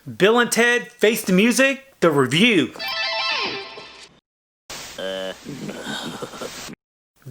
Bill and Ted Face the Music, the review.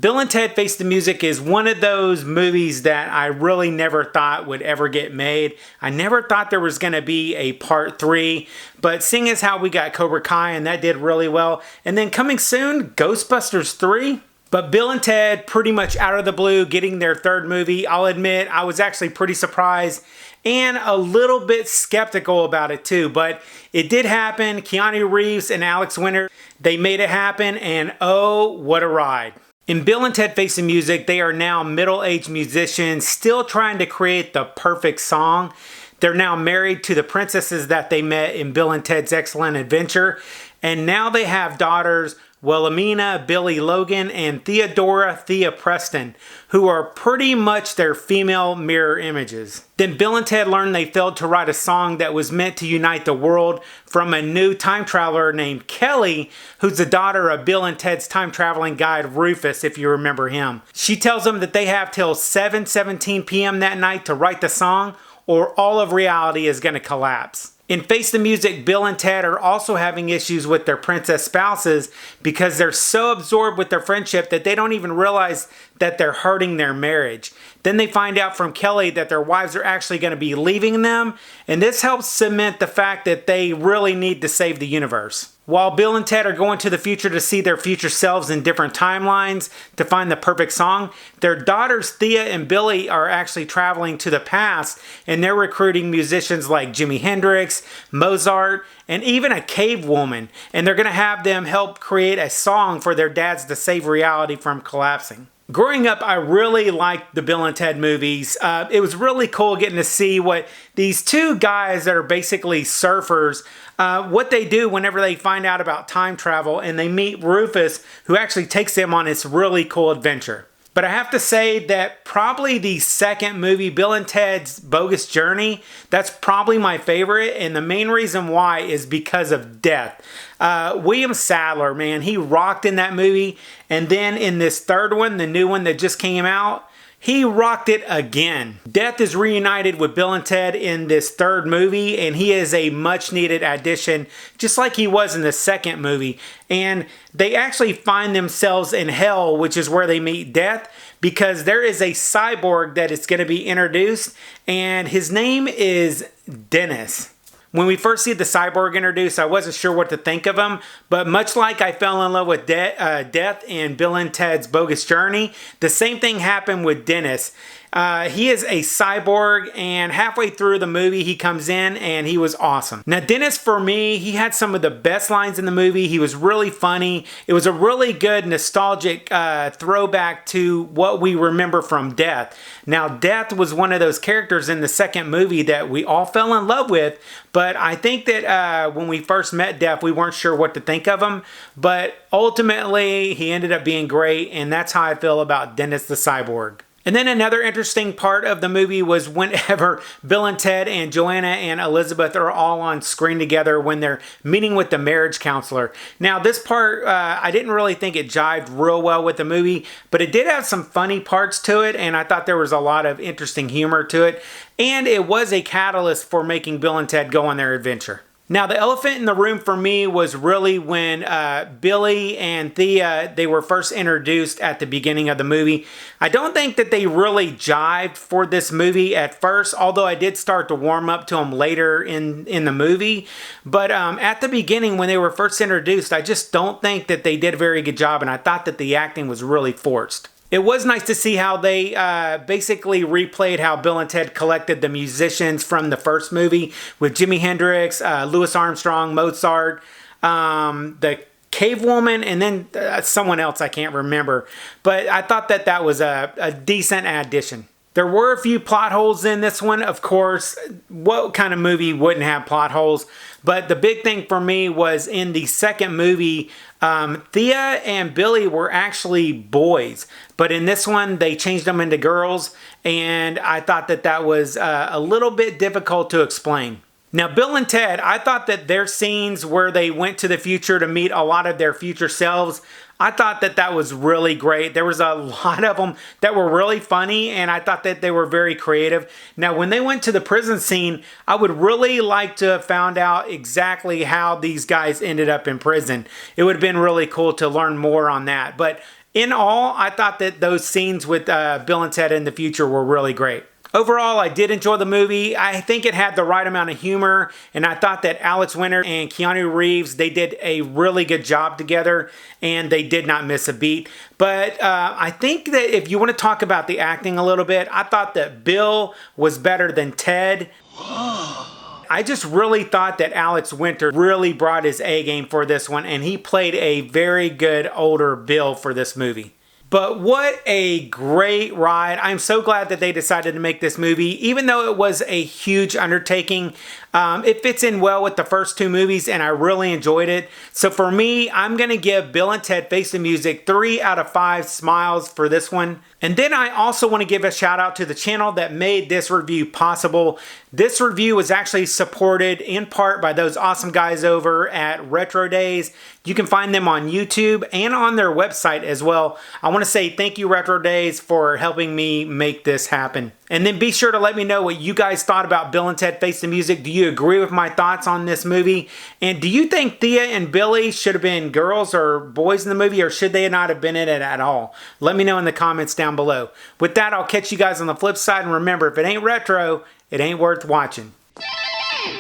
Bill and Ted Face the Music is one of those movies that I really never thought would ever get made. I never thought there was going to be a part 3, but seeing as how we got Cobra Kai and that did really well, and then coming soon, Ghostbusters 3. But Bill and Ted, pretty much out of the blue, getting their third movie. I'll admit, I was actually pretty surprised and a little bit skeptical about it too. But it did happen. Keanu Reeves and Alex Winter, they made it happen, and oh, what a ride. In Bill and Ted Face the Music, they are now middle-aged musicians still trying to create the perfect song. They're now married to the princesses that they met in Bill and Ted's Excellent Adventure. And now they have daughters, Wilhelmina, Billy Logan, and Theodora Thea Preston, who are pretty much their female mirror images. Then Bill and Ted learned they failed to write a song that was meant to unite the world from a new time traveler named Kelly, who's the daughter of Bill and Ted's time traveling guide Rufus, if you remember him. She tells them that they have till 7:17 p.m. that night to write the song, or all of reality is going to collapse. In Face the Music, Bill and Ted are also having issues with their princess spouses because they're so absorbed with their friendship that they don't even realize that they're hurting their marriage. Then they find out from Kelly that their wives are actually going to be leaving them, and this helps cement the fact that they really need to save the universe. While Bill and Ted are going to the future to see their future selves in different timelines to find the perfect song, their daughters Thea and Billy are actually traveling to the past, and they're recruiting musicians like Jimi Hendrix, Mozart, and even a cave woman, and they're going to have them help create a song for their dads to save reality from collapsing. Growing up, I really liked the Bill and Ted movies. It was really cool getting to see what these two guys that are basically surfers, what they do whenever they find out about time travel and they meet Rufus, who actually takes them on this really cool adventure. But I have to say that probably the second movie, Bill and Ted's Bogus Journey, that's probably my favorite. And the main reason why is because of death. William Sadler, man, he rocked in that movie. And then in this third one, the new one that just came out, he rocked it again. Death is reunited with Bill and Ted in this third movie, and he is a much needed addition, just like he was in the second movie. And they actually find themselves in hell, which is where they meet Death, because there is a cyborg that is going to be introduced, and his name is Dennis. When we first see the cyborg introduced, I wasn't sure what to think of him, but much like I fell in love with Death in Bill and Ted's Bogus Journey, the same thing happened with Dennis. He is a cyborg, and halfway through the movie, he comes in, and he was awesome. Now, Dennis, for me, he had some of the best lines in the movie. He was really funny. It was a really good, nostalgic throwback to what we remember from Death. Now, Death was one of those characters in the second movie that we all fell in love with, but I think that when we first met Death, we weren't sure what to think of him, but ultimately, he ended up being great, and that's how I feel about Dennis the Cyborg. And then another interesting part of the movie was whenever Bill and Ted and Joanna and Elizabeth are all on screen together when they're meeting with the marriage counselor. Now, this part, I didn't really think it jived real well with the movie, but it did have some funny parts to it, and I thought there was a lot of interesting humor to it, and it was a catalyst for making Bill and Ted go on their adventure. Now, the elephant in the room for me was really when Billy and Thea, they were first introduced at the beginning of the movie. I don't think that they really jived for this movie at first, although I did start to warm up to them later in the movie. But at the beginning, when they were first introduced, I just don't think that they did a very good job, and I thought that the acting was really forced. It was nice to see how they basically replayed how Bill and Ted collected the musicians from the first movie with Jimi Hendrix, Louis Armstrong, Mozart, the cave woman, and then someone else I can't remember. But I thought that that was a decent addition. There were a few plot holes in this one, of course. What kind of movie wouldn't have plot holes? But the big thing for me was in the second movie, Thea and Billy were actually boys. But in this one, they changed them into girls. And I thought that that was a little bit difficult to explain. Now, Bill and Ted, I thought that their scenes where they went to the future to meet a lot of their future selves, I thought that that was really great. There was a lot of them that were really funny, and I thought that they were very creative. Now, when they went to the prison scene, I would really like to have found out exactly how these guys ended up in prison. It would have been really cool to learn more on that. But in all, I thought that those scenes with Bill and Ted in the future were really great. Overall, I did enjoy the movie. I think it had the right amount of humor, and I thought that Alex Winter and Keanu Reeves, they did a really good job together, and they did not miss a beat. But I think that if you want to talk about the acting a little bit, I thought that Bill was better than Ted. I just really thought that Alex Winter really brought his A game for this one, and he played a very good older Bill for this movie. But what a great ride. I'm so glad that they decided to make this movie. Even though it was a huge undertaking, it fits in well with the first two movies, and I really enjoyed it. So for me, I'm going to give Bill and Ted Face the Music 3 out of 5 smiles for this one. And then I also want to give a shout out to the channel that made this review possible. This review was actually supported in part by those awesome guys over at Retro Days. You can find them on YouTube and on their website as well. I want to say thank you, Retro Days, for helping me make this happen. And then be sure to let me know what you guys thought about Bill and Ted Face the Music. Do you agree with my thoughts on this movie? And do you think Thea and Billy should have been girls or boys in the movie, or should they not have been in it at all? Let me know in the comments down below. With that, I'll catch you guys on the flip side. And remember, if it ain't retro, it ain't worth watching.